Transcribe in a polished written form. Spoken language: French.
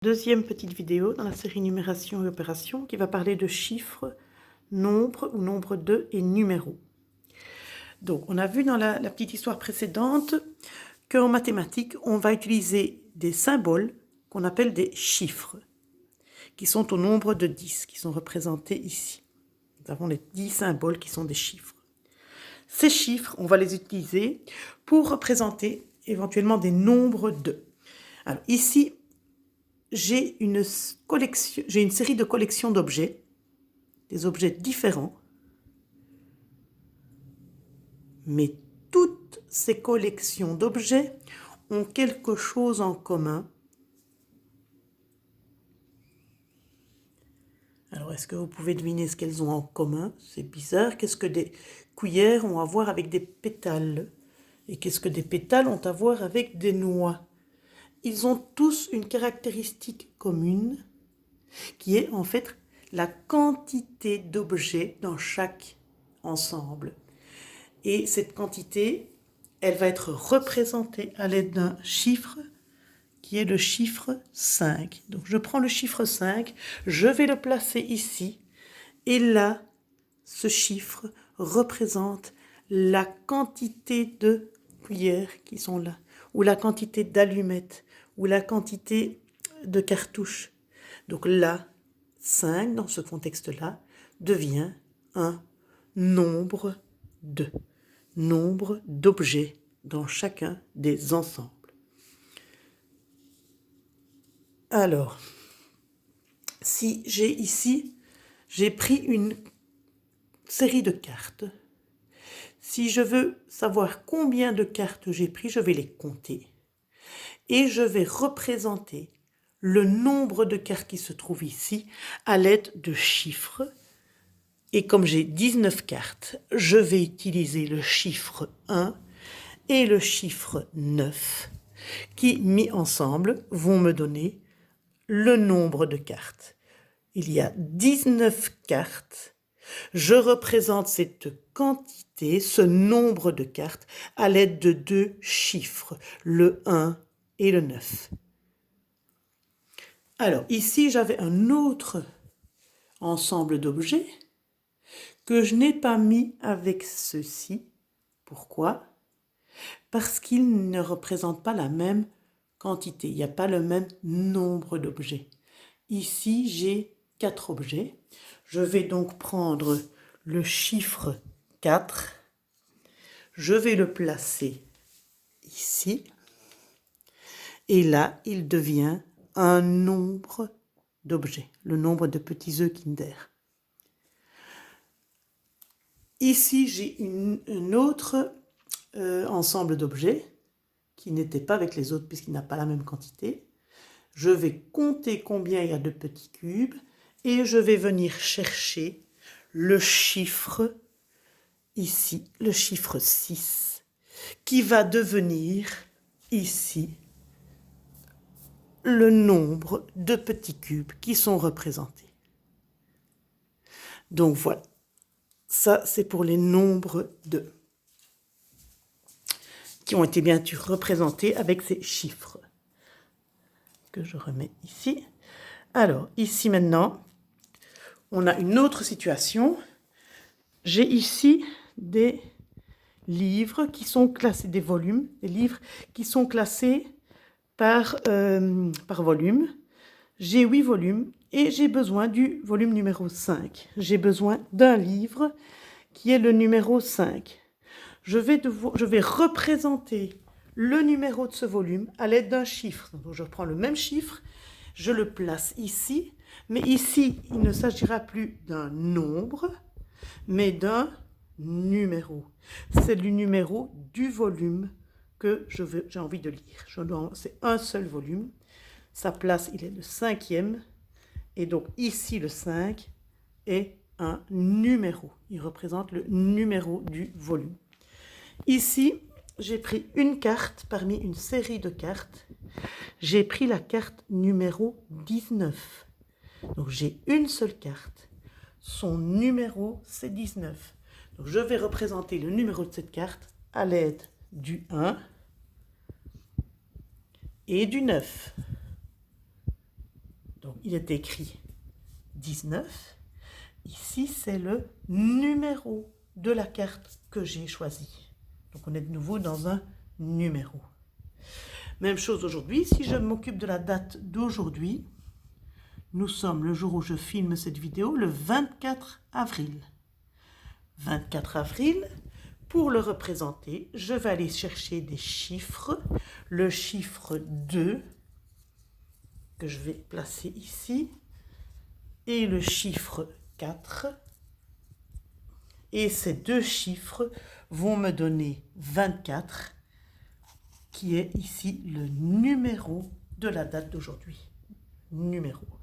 Deuxième petite vidéo dans la série Numération et Opération qui va parler de chiffres, nombres ou nombre 2 et numéros. Donc, on a vu dans la petite histoire précédente qu'en mathématiques, on va utiliser des symboles qu'on appelle des chiffres, qui sont au nombre de 10, qui sont représentés ici. Nous avons les 10 symboles qui sont des chiffres. Ces chiffres, on va les utiliser pour représenter éventuellement des nombres 2. Alors ici, j'ai une série de collections d'objets, des objets différents, mais toutes ces collections d'objets ont quelque chose en commun. Alors, est-ce que vous pouvez deviner ce qu'elles ont en commun? C'est bizarre. Qu'est-ce que des cuillères ont à voir avec des pétales? Et qu'est-ce que des pétales ont à voir avec des noix? Ils ont tous une caractéristique commune, qui est en fait la quantité d'objets dans chaque ensemble. Et cette quantité, elle va être représentée à l'aide d'un chiffre qui est le chiffre 5. Donc je prends le chiffre 5, je vais le placer ici, et là, ce chiffre représente la quantité de cuillères qui sont là, ou la quantité d'allumettes, ou la quantité de cartouches. Donc là, 5, dans ce contexte-là, devient un nombre 2, nombre d'objets dans chacun des ensembles. Alors, si j'ai pris une série de cartes. Si je veux savoir combien de cartes j'ai pris, je vais les compter. Et je vais représenter le nombre de cartes qui se trouvent ici à l'aide de chiffres. Et comme j'ai 19 cartes, je vais utiliser le chiffre 1 et le chiffre 9 qui, mis ensemble, vont me donner le nombre de cartes. Il y a 19 cartes. Je représente cette quantité, ce nombre de cartes, à l'aide de deux chiffres, le 1 et le 9. Alors, ici, j'avais un autre ensemble d'objets que je n'ai pas mis avec ceci. Pourquoi? Parce qu'ils ne représentent pas la même quantité. Il n'y a pas le même nombre d'objets. Ici, j'ai 4 objets. Je vais donc prendre le chiffre 4. Je vais le placer ici. Et là, il devient un nombre d'objets, le nombre de petits œufs Kinder. Ici, j'ai un autre ensemble d'objets qui n'était pas avec les autres puisqu'il n'a pas la même quantité. Je vais compter combien il y a de petits cubes et je vais venir chercher le chiffre, ici, le chiffre 6, qui va devenir, ici, le nombre de petits cubes qui sont représentés. Donc voilà, ça c'est pour les nombres 2, qui ont été bien sûr représentés avec ces chiffres, que je remets ici. Alors, ici maintenant, on a une autre situation. J'ai ici des livres qui sont classés, des volumes, des livres qui sont classés par volume. J'ai 8 volumes et j'ai besoin du volume numéro 5. J'ai besoin d'un livre qui est le numéro 5. Je vais représenter le numéro de ce volume à l'aide d'un chiffre. Donc je prends le même chiffre, je le place ici, mais ici, il ne s'agira plus d'un nombre, mais d'un numéro. C'est le numéro du volume que j'ai envie de lire. C'est un seul volume. Sa place, il est le 5e. Et donc ici, le 5 est un numéro. Il représente le numéro du volume. Ici, j'ai pris une carte parmi une série de cartes. J'ai pris la carte numéro 19. Donc j'ai une seule carte. Son numéro, c'est 19. Donc je vais représenter le numéro de cette carte à l'aide du 1 et du 9. Donc, il est écrit 19. Ici, c'est le numéro de la carte que j'ai choisie. Donc, on est de nouveau dans un numéro. Même chose aujourd'hui, si je m'occupe de la date d'aujourd'hui, nous sommes le jour où je filme cette vidéo, le 24 avril. 24 avril, pour le représenter, je vais aller chercher des chiffres. Le chiffre 2, que je vais placer ici, et le chiffre 4. Et ces deux chiffres vont me donner 24, qui est ici le numéro de la date d'aujourd'hui. Numéro.